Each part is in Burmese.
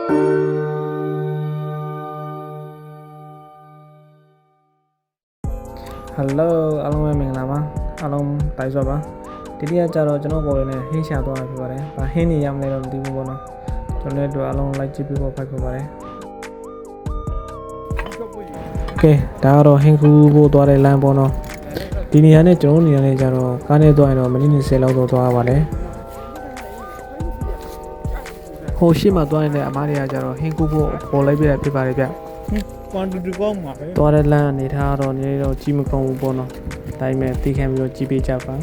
Hello အားလုံးပဲမင်္ဂလာပါအားလုံးတိုက်စွာပါဒီနေ့ကကြတော့ကျွန်တော်ကိုယ်လည်းဟင်းရှာသွားတာဖြစ်ပါတယ်။ဘာဟင်းနေရမလဲတော့မသိဘူးပေါ့နော်။ကျွန်တော်လည်းတို့အားလုံးလိုက်ကြည့်ပြီးတော့ဖိုက်ခေါ်ပါတယ်။ Okay ဒါကတော့ဟင်းကူဖို့သွားတဲ့လမ်းပေါ့နော်။ဒီနေရာနဲ့ကျွန်တော်နေရာနဲ့ကြတော့ကားနဲ့သွားရင်တော့မိနစ်20လောက်တော့သွားရပါတယ်။ဟိုရှိမှသွားရင်လည်းအမားတွေကကြတော့ဟင်းကူဖို့ပေါ်လိုက်ပြတာဖြစ်ပါတယ်ဗျ။ကွန်တူတူကောင်းပါပဲသွားတဲ့လမ်းအနေထားတော့နေတော့ကြီးမကောင်းဘူးပေါ့နော်ဒါပေမဲ့တီးခံပြီးတော့ကြီးပေးကြပါ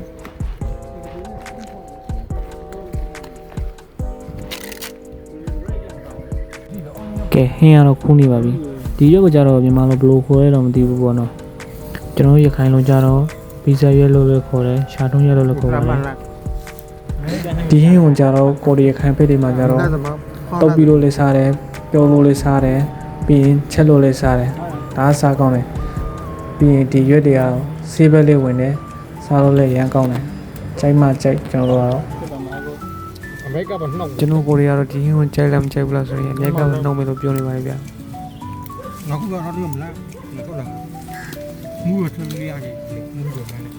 ကဲဟင်းရတော့ခူးနေပါပြီဒီရွက်ကကြတော့မြန်မာလိုဘယ်လိုခေါ်ရတော့မသိဘူးပေါ့နော်ကျွန်တော်ရခိုင်လိုကြတော့ပီဇာရွက်လို့လည်းခေါ်တယ်ရှာထုံးရွက်လို့လည်းခေါ်ပါတယ်ဒီဟင်းကိုကြတော့ကိုရီးယားခိုင်ဖက်တွေမှာကြတော့တုပ်ပြီးလို့လည်းစားတယ်ပြောလို့လည်းစားတယ်ပြီးရင်ချက်လို့လေးစားတယ်ဒါစားကောင်းတယ်ပြီးရင်ဒီရွက်တွေကဆေးဘက်လေးဝင်တယ်စားလို့လည်းရမ်းကောင်းတယ်ကြိုက်မှကြိုက်ကျွန်တော်တို့ကတော့ကျွန်တော်ကိုရီးယားတော့ဒီဟင်းကိုကြိုက်လားမကြိုက်ဘူးလားဆိုရင်အများကနှောက်မယ်လို့ပြောနေပါတယ်ဗျာငါကတော့တော့မလားဟုတ်လားမူးရထလို့ရတယ်မူးတော့မယ်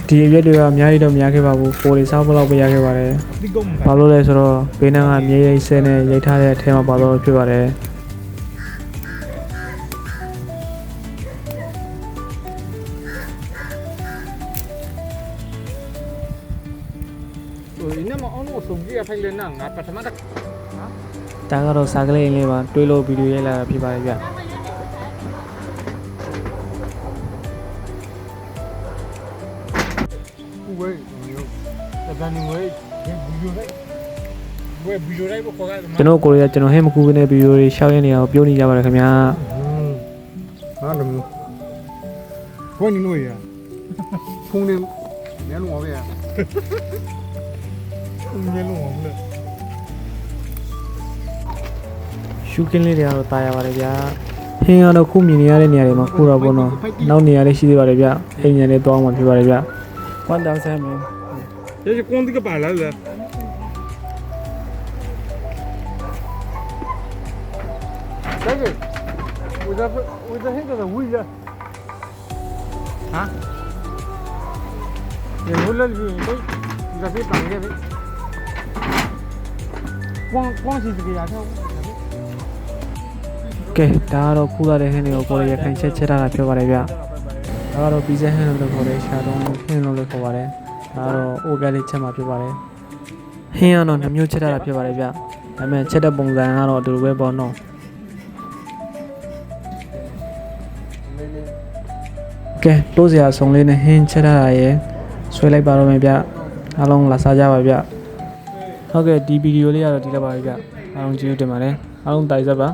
ဒီရွက်တွေကအများကြီးတော့မရခဲ့ပါဘူးကိုရီစားဖို့လောက်ပဲရခဲ့ပါတယ်ဘာလို့လဲဆိုတော့ဘေးနားကမြေရိပ်ဆဲနဲ့ရိုက်ထားတဲ့အထဲမှာပါတော့ဖြစ်ပါတယ်ဒါကတော့စာကလေးလေးပါတွေးလို့ဗီဒီယိုရိုက်လာတာဖြစ်ပါတယ်ဗျကျွန်တော်ကိုရီးယားကျွန်တော်ဟဲ့မကူကနေဗီဒီယိုတွေရှောက်ရနေအောင်ပြောနေကြပါတယ်ခင်ဗျာဟာတယ်ဘယ်နေလို့ရဖုန်းလေးမဲလုံးပါဗျာမဲလုံးပါမလားရှုကင်းလေးတွေကတော့တာရပါတယ်ဗျာဟင်းကတော့ခုမြင်နေရတဲ့နေရာတွေမှာခုတော့ပေါ့နော်နောက်နေရာလေးရှိသေးပါတယ်ဗျအိမ်ညာလေးတောင်းမှဖြစ်ပါတယ်ဗျကွန်တောင်းဆမ်းမယ်ဒီကွန်ဒီကပါလာလေဒါကဝိဒါဟင်းကတော့ဝိဒါဟာဒီလိုလေဒီဒါပြေးပန်းခဲ့ပြီကွန်စီတကယ်ရတော့ကဲဒါကတော့ခူးလာတဲ့ဟင်းတွေကိုကိုယ်ရခိုင်ချက်ထားတာပြောပါတယ်ဗျဒါကတော့ပီဇာဟင်းလို့ခေါ်တယ်ရှာတုံးဟင်းလို့ခေါ်ပါတယ်ဒါကတော့အိုဂါလေးချက်မှာဖြစ်ပါတယ်ဟင်းကတော့နှမျိုးချက်ထားတာဖြစ်ပါတယ်ဗျဒါပေမဲ့ချက်တဲ့ပုံစံကတော့အတူတူပဲပေါ့နော်ကဲတိုးစရာအစုံလေးနဲ့ဟင်းချက်ထားတာရယ်ဆွဲလိုက်ပါတော့မယ်ဗျအားလုံးလာစားကြပါဗျဟုတ်ကဲ့ဒီဗီဒီယိုလေးကတော့ဒီလောက်ပါပဲဗျအားလုံးကျေးဇူးတင်ပါတယ်အားလုံးတိုင်ဆက်ပါ